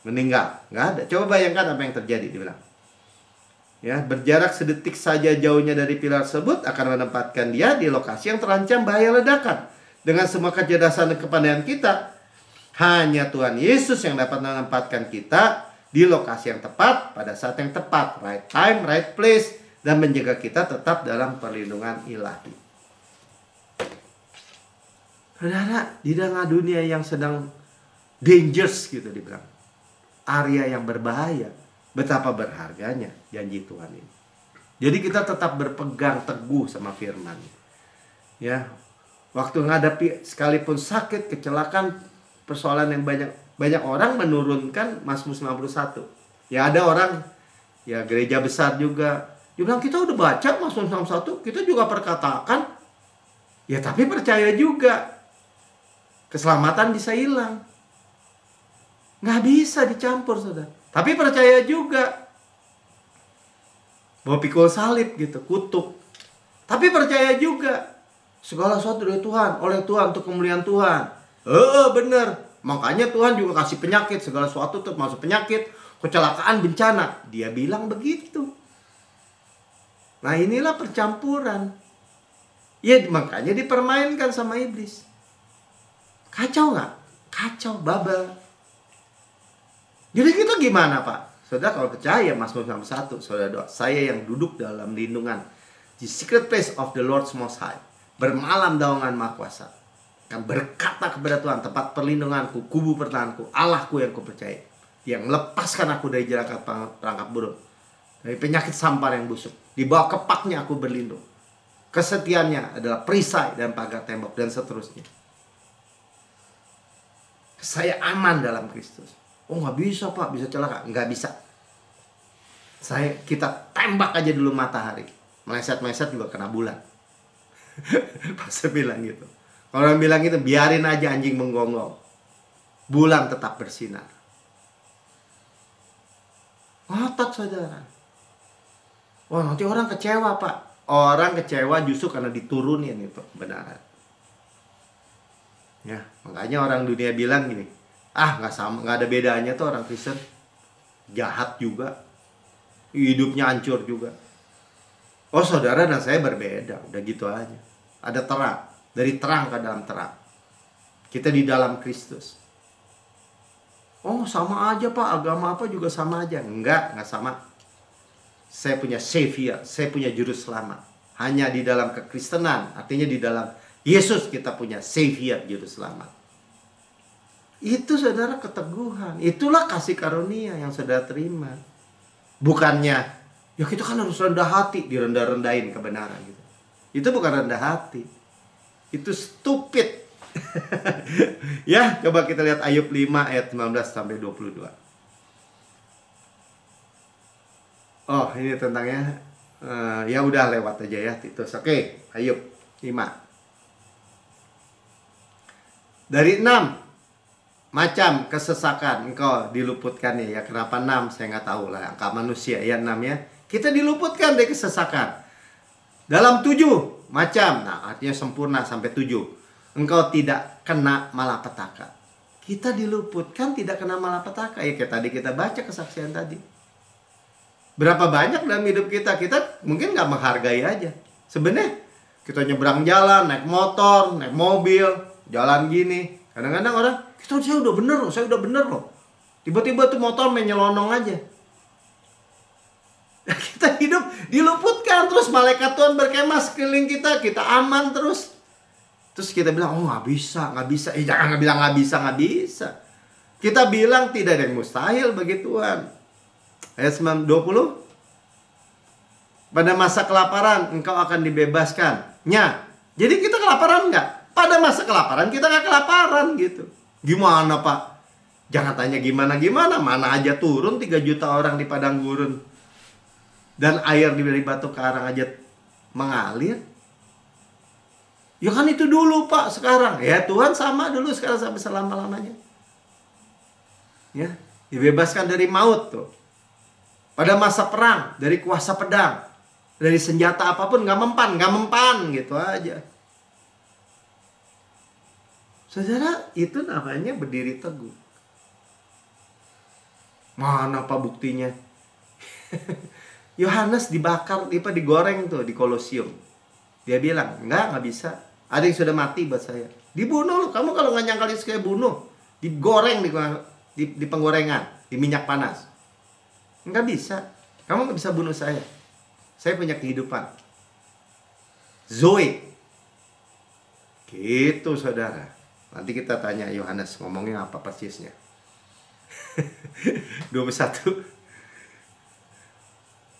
Meninggal, nggak ada. Coba bayangkan apa yang terjadi, dibilang. Ya, berjarak sedetik saja jauhnya dari pilar tersebut akan menempatkan dia di lokasi yang terancam bahaya ledakan. Dengan semua kecerdasan dan kepandaian kita, hanya Tuhan Yesus yang dapat menempatkan kita di lokasi yang tepat pada saat yang tepat, right time, right place, dan menjaga kita tetap dalam perlindungan ilahi. Saudara, di tengah dunia yang sedang dangerous gitu dibilang. Area yang berbahaya. Betapa berharganya janji Tuhan ini. Jadi kita tetap berpegang teguh sama firman. Ya. Waktu menghadapi sekalipun sakit, kecelakaan, persoalan yang banyak orang menurunkan Mazmur 91. Ya ada orang ya gereja besar juga dia bilang kita udah baca Mazmur 91, kita juga perkatakan. Ya tapi percaya juga. Keselamatan bisa hilang. Nggak bisa dicampur, saudara. Tapi percaya juga. Bahwa pikul salib gitu, kutuk. Tapi percaya juga. Segala sesuatu dari Tuhan, oleh Tuhan, untuk kemuliaan Tuhan. Bener. Makanya Tuhan juga kasih penyakit. Segala sesuatu termasuk penyakit, kecelakaan, bencana. Dia bilang begitu. Nah inilah percampuran. Ya makanya dipermainkan sama iblis. Kacau nggak? Kacau, Babel. Jadi kita gimana Pak? Saudara kalau percaya Mazmur 91, saudara doa, saya yang duduk dalam lindungan the secret place of the Lord Most High, bermalam daungan Maha Kuasa, akan berkata kepada Tuhan, tempat perlindunganku, kubu pertahananku, Allahku yang kupercaya, yang melepaskan aku dari jeratan perangkap burung, dari penyakit sampar yang busuk. Di bawah kepaknya aku berlindung. Kesetiaannya adalah perisai dan pagar tembok dan seterusnya. Saya aman dalam Kristus. Oh nggak bisa Pak, bisa celaka. Nggak bisa. Kita tembak aja dulu matahari. Meleset-meleset juga kena bulan. Pastor bilang gitu. Kalau orang bilang gitu, biarin aja anjing menggonggong. Bulan tetap bersinar. Ngotot saudara. Wah nanti orang kecewa Pak. Orang kecewa justru karena diturunin itu kebenaran. Ya, makanya orang dunia bilang gini, nggak sama, nggak ada bedanya tuh orang Kristen, jahat juga, hidupnya hancur juga. Oh saudara dan saya berbeda, udah gitu aja. Ada terang, dari terang ke dalam terang. Kita di dalam Kristus. Oh sama aja Pak, agama apa juga sama aja. Enggak sama. Saya punya Savior, saya punya Juru Selamat. Hanya di dalam kekristenan, artinya di dalam Yesus kita punya Savior, Juru Selamat. Itu saudara keteguhan. Itulah kasih karunia yang saudara terima. Bukannya, ya kita kan harus rendah hati, direndah-rendahin kebenaran gitu. Itu bukan rendah hati. Itu stupid. Ya, coba kita lihat Ayub 5 ayat 19 sampai 22. Oh, ini tentangnya ya udah lewat aja ya Titus. Oke, Ayub 5. Dari 6 macam kesesakan engkau diluputkan ya. Kenapa 6? Saya nggak tahu lah. Angka manusia ya 6 ya. Kita diluputkan dari kesesakan. Dalam 7 macam. Nah artinya sempurna sampai 7. Engkau tidak kena malapetaka. Kita diluputkan tidak kena malapetaka. Ya kayak tadi kita baca kesaksian tadi. Berapa banyak dalam hidup kita. Kita mungkin nggak menghargai aja. Sebenarnya kita nyebrang jalan, naik motor, naik mobil, jalan gini, kadang-kadang orang, saya udah bener loh. Tiba-tiba tuh motor menyelonong aja. Kita hidup diluputkan, terus malaikat Tuhan berkemah sekeliling kita, kita aman terus. Terus kita bilang, oh nggak bisa. Jangan bilang nggak bisa. Kita bilang tidak ada yang mustahil bagi Tuhan. Ayat 20. Pada masa kelaparan engkau akan dibebaskan. Jadi kita kelaparan nggak? Pada masa kelaparan kita nggak kelaparan gitu. Gimana Pak? Jangan tanya gimana. Mana aja turun 3 juta orang di padang gurun. Dan air dari batu karang aja mengalir. Ya kan itu dulu Pak, sekarang. Ya Tuhan sama dulu, sekarang sampai selama-lamanya. Ya, dibebaskan dari maut tuh. Pada masa perang, dari kuasa pedang. Dari senjata apapun nggak mempan gitu aja. Saudara, itu namanya berdiri teguh. Mana apa buktinya? Yohanes dibakar, digoreng tuh di Kolosium. Dia bilang, enggak bisa. Ada yang sudah mati buat saya. Dibunuh loh. Kamu kalau nggak nyangkal itu kayak bunuh. Digoreng di penggorengan, di minyak panas. Enggak bisa. Kamu nggak bisa bunuh saya. Saya punya kehidupan. Zoe. Gitu saudara. Nanti kita tanya Yohanes ngomongnya apa persisnya. 21.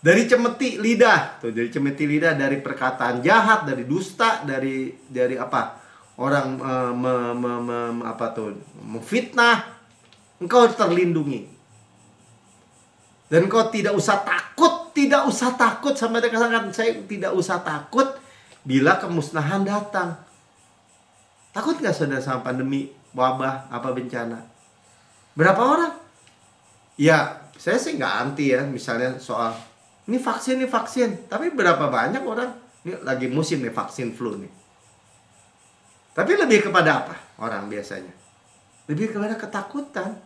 Dari cemeti lidah, tuh dari cemeti lidah, dari perkataan jahat, dari dusta, dari apa? Orang memfitnah, engkau terlindungi. Dan engkau tidak usah takut sampai dikatakan saya tidak usah takut bila kemusnahan datang. Takut nggak saudara sama pandemi, wabah, apa bencana? Berapa orang? Ya, saya sih nggak anti ya, misalnya soal ini vaksin. Tapi berapa banyak orang, ini lagi musim nih vaksin flu nih. Tapi lebih kepada apa orang biasanya? Lebih kepada ketakutan,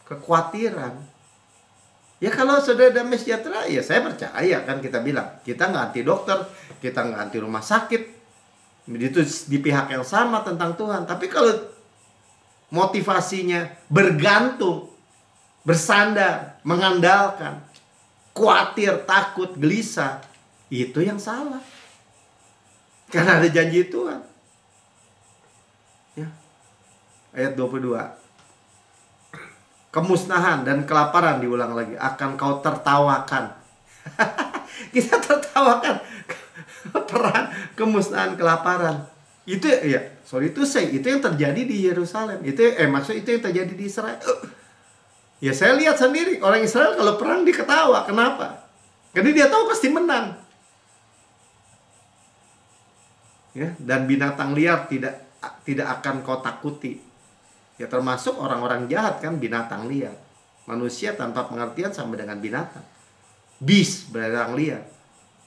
kekhawatiran. Ya kalau saudara damai sejahtera, ya saya percaya kan kita bilang. Kita nggak anti dokter, kita nggak anti rumah sakit. Itu di pihak yang sama tentang Tuhan. Tapi kalau motivasinya bergantung, bersandar, mengandalkan, khawatir, takut, gelisah, itu yang salah. Karena ada janji Tuhan. Ya. Ayat 22. Kemusnahan dan kelaparan, diulang lagi, akan kau tertawakan. Kita tertawakan perang, kemusnahan, kelaparan. Itu ya, itu yang terjadi di Yerusalem. Maksudnya itu yang terjadi di Israel. Ya saya lihat sendiri, orang Israel kalau perang diketawa. Kenapa? Karena dia tahu pasti menang. Ya, dan binatang liar tidak akan kau takuti. Ya termasuk orang-orang jahat kan binatang liar. Manusia tanpa pengertian sama dengan binatang. Beast, binatang liar.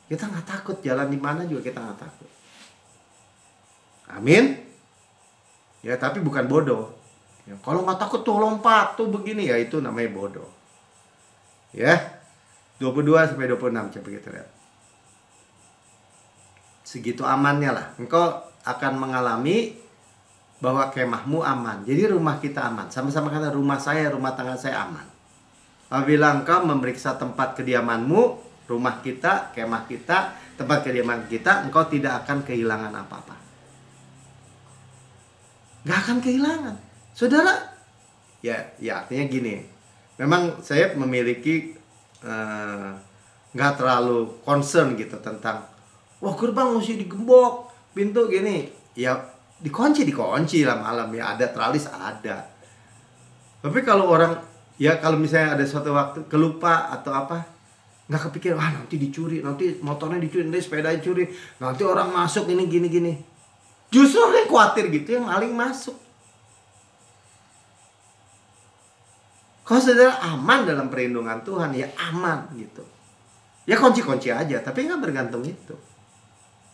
Kita nggak takut, jalan di mana juga kita nggak takut. Amin. Ya tapi bukan bodoh. Ya, kalau nggak takut tuh lompat tuh begini, ya itu namanya bodoh. Ya. 22 sampai 26 coba kita lihat. Segitu amannya lah. Engkau akan mengalami bahwa kemahmu aman. Jadi rumah kita aman. Sama-sama kata rumah saya, rumah tangga saya aman. Apabila engkau memeriksa tempat kediamanmu, rumah kita, kemah kita, tempat kediaman kita, engkau tidak akan kehilangan apa-apa. Gak akan kehilangan. Saudara, ya artinya gini. Memang saya memiliki gak terlalu concern gitu tentang wah gerbang mesti digembok, pintu gini. Ya dikunci lah malam ya, ada teralis ada. Tapi kalau orang ya kalau misalnya ada suatu waktu kelupa atau apa, nggak kepikir nanti dicuri, nanti motornya dicuri, nanti sepeda dicuri, nanti orang masuk ini gini. Justru orang khawatir gitu yang maling masuk. Kalau saudara aman dalam perlindungan Tuhan, ya aman gitu. Ya kunci aja, tapi nggak bergantung itu.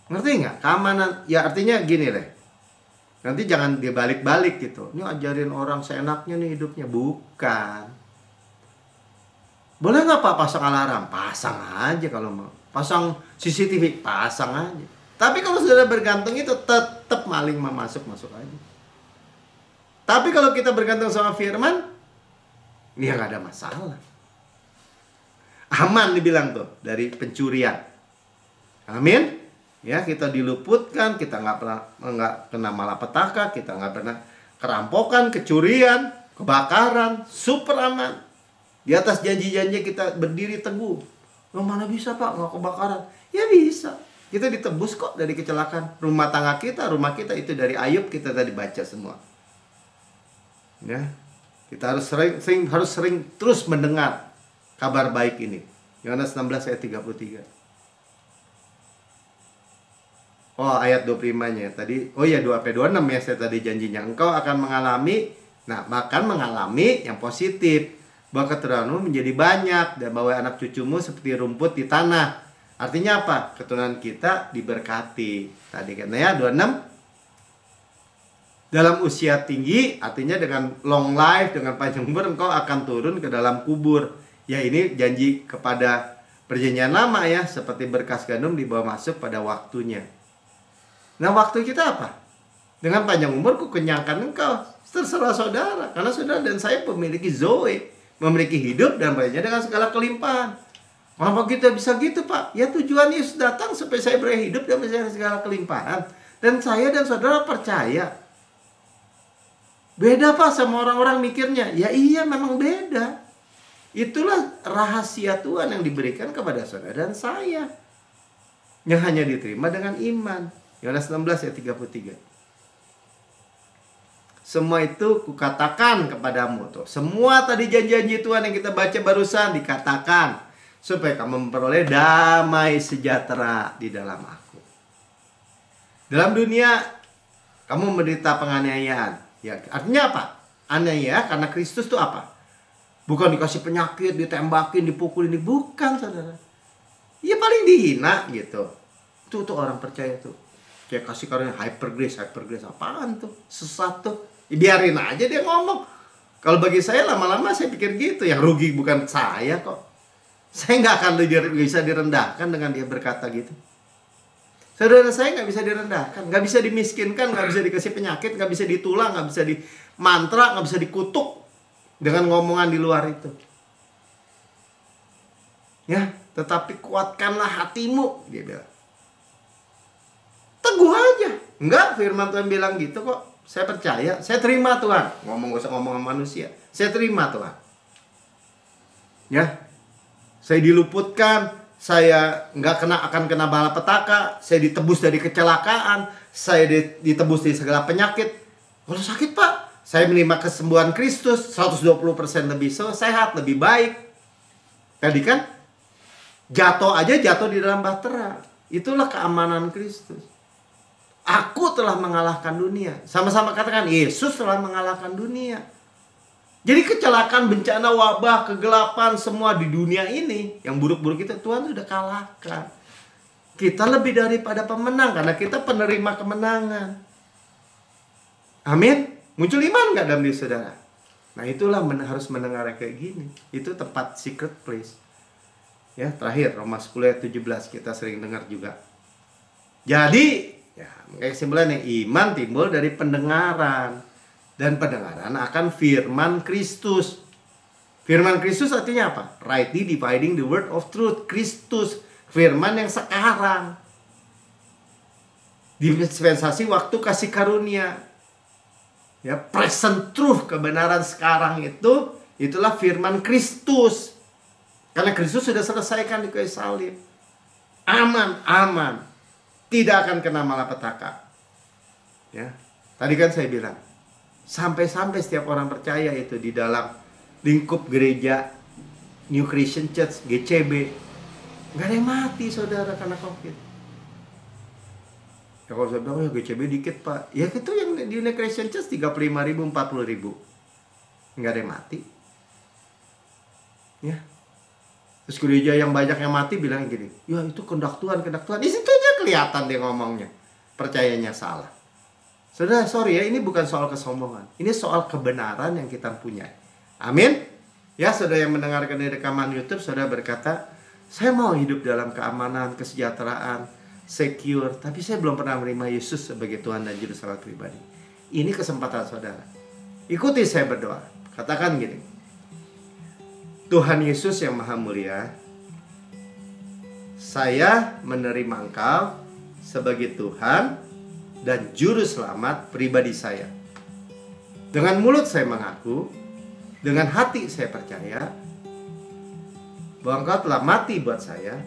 Ngerti nggak? Keamanan, ya artinya gini deh. Nanti jangan dibalik-balik gitu. Ini ajarin orang seenaknya nih hidupnya. Bukan. Boleh nggak Pak pasang alarm? Pasang aja kalau mau. Pasang CCTV? Pasang aja. Tapi kalau sudah bergantung itu tetap maling masuk aja. Tapi kalau kita bergantung sama firman, ya nggak ada masalah. Aman dibilang tuh dari pencurian. Amin. Ya kita diluputkan, kita nggak kena malapetaka, kita nggak pernah kerampokan, kecurian, kebakaran, super aman. Di atas janji-janji kita berdiri teguh. Mana bisa Pak nggak kebakaran? Ya bisa. Kita ditebus kok dari kecelakaan. Rumah kita itu dari Ayub kita tadi baca semua. Ya, kita harus sering terus mendengar kabar baik ini. Yohanes 16 ayat 33. Oh ayat 25-nya tadi. Oh iya 2-26 ya saya tadi janjinya. Engkau akan mengalami yang positif. Bahwa keturunanmu menjadi banyak. Dan bahwa anak cucumu seperti rumput di tanah. Artinya apa? Keturunan kita diberkati. Tadi kan ya 26. Dalam usia tinggi. Artinya dengan long life, dengan panjang umur, engkau akan turun ke dalam kubur. Ya ini janji kepada perjanjian lama ya. Seperti berkas gandum dibawa masuk pada waktunya. Nah waktu kita apa? Dengan panjang umur ku kenyangkan engkau. Terserah saudara. Karena saudara dan saya memiliki Zoe. Memiliki hidup dan banyak dengan segala kelimpahan. Kenapa kita bisa gitu Pak? Ya tujuan Yesus datang supaya saya berhidup dan dengan segala kelimpahan. Dan saya dan saudara percaya. Beda Pak sama orang-orang mikirnya. Ya iya, memang beda. Itulah rahasia Tuhan yang diberikan kepada saudara dan saya, yang hanya diterima dengan iman. Yohanes 16 ayat 33. Semua itu kukatakan kepadamu. Tuh, semua tadi janji-janji Tuhan yang kita baca barusan dikatakan supaya kamu memperoleh damai sejahtera di dalam aku. Dalam dunia kamu menderita penganiayaan. Ya, artinya apa? Aniaya karena Kristus itu apa? Bukan dikasih penyakit, ditembakin, dipukulin, bukan saudara. Ya paling dihina gitu. Itu orang percaya tuh. Kayak kasih karunia hyper grace apaan tuh? Sesat tuh. Ya, biarin aja dia ngomong. Kalau bagi saya lama-lama saya pikir gitu. Yang rugi bukan saya kok. Saya nggak akan bisa direndahkan dengan dia berkata gitu. Saudara saya nggak bisa direndahkan, nggak bisa dimiskinkan, nggak bisa dikasih penyakit, nggak bisa ditulang, nggak bisa dimantra, nggak bisa dikutuk dengan ngomongan di luar itu. Ya, tetapi kuatkanlah hatimu, dia bilang. Teguh aja. Enggak, firman Tuhan bilang gitu kok. Saya percaya, saya terima Tuhan. Gak usah ngomong sama manusia. Saya terima Tuhan. Ya, saya diluputkan, saya akan kena malapetaka, saya ditebus dari kecelakaan, saya ditebus dari segala penyakit. Kalau sakit Pak, saya menerima kesembuhan Kristus, 120% lebih sehat, lebih baik. Tadi kan jatuh di dalam bahtera. Itulah keamanan Kristus. Aku telah mengalahkan dunia. Sama-sama katakan, Yesus telah mengalahkan dunia. Jadi kecelakaan, bencana, wabah, kegelapan, semua di dunia ini, yang buruk-buruk itu Tuhan sudah kalahkan. Kita lebih daripada pemenang, karena kita penerima kemenangan. Amin. Muncul iman gak dalam diri saudara? Nah itulah harus mendengar kayak gini. Itu tempat secret place. Ya, terakhir Roma 10 ayat 17 kita sering dengar juga. Jadi, ya, kesimpulannya iman timbul dari pendengaran. Dan pendengaran akan firman Kristus. Firman Kristus artinya apa? Rightly dividing the word of truth. Kristus, firman yang sekarang. Dispensasi waktu kasih karunia. Ya, present truth, kebenaran sekarang itu, itulah firman Kristus. Karena Kristus sudah selesaikan di kayu salib. Aman. Tidak akan kena malapetaka. Ya, tadi kan saya bilang, sampai-sampai setiap orang percaya itu di dalam lingkup gereja New Christian Church, GCB, nggak ada yang mati saudara karena COVID. Ya kalau saya bilang, ya GCB dikit Pak. Ya itu yang di New Christian Church 35.000, 40.000. Nggak ada yang mati. Ya. Terus gereja yang banyak yang mati bilang gini, ya itu kehendak Tuhan. Di situ aja kelihatan dia ngomongnya. Percayanya salah. Saudara, sorry ya, ini bukan soal kesombongan. Ini soal kebenaran yang kita punya. Amin. Ya, saudara yang mendengarkan di rekaman YouTube, saudara berkata, saya mau hidup dalam keamanan, kesejahteraan, secure. Tapi saya belum pernah menerima Yesus sebagai Tuhan dan Juru Selamat pribadi. Ini kesempatan saudara. Ikuti saya berdoa. Katakan gini, Tuhan Yesus yang Maha Mulia, saya menerima Engkau sebagai Tuhan dan Juru Selamat pribadi saya. Dengan mulut saya mengaku, dengan hati saya percaya bahwa Engkau telah mati buat saya,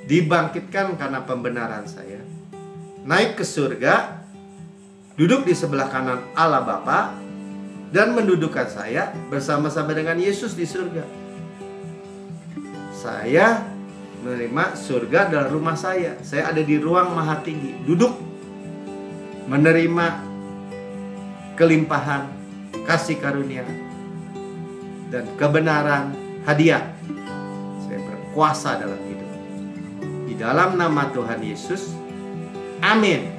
dibangkitkan karena pembenaran saya, naik ke surga, duduk di sebelah kanan Allah Bapa, dan mendudukkan saya bersama-sama dengan Yesus di surga. Saya menerima surga adalah rumah saya. Saya ada di ruang maha tinggi, duduk menerima kelimpahan kasih karunia dan kebenaran hadiah. Saya berkuasa dalam hidup. Di dalam nama Tuhan Yesus, amin.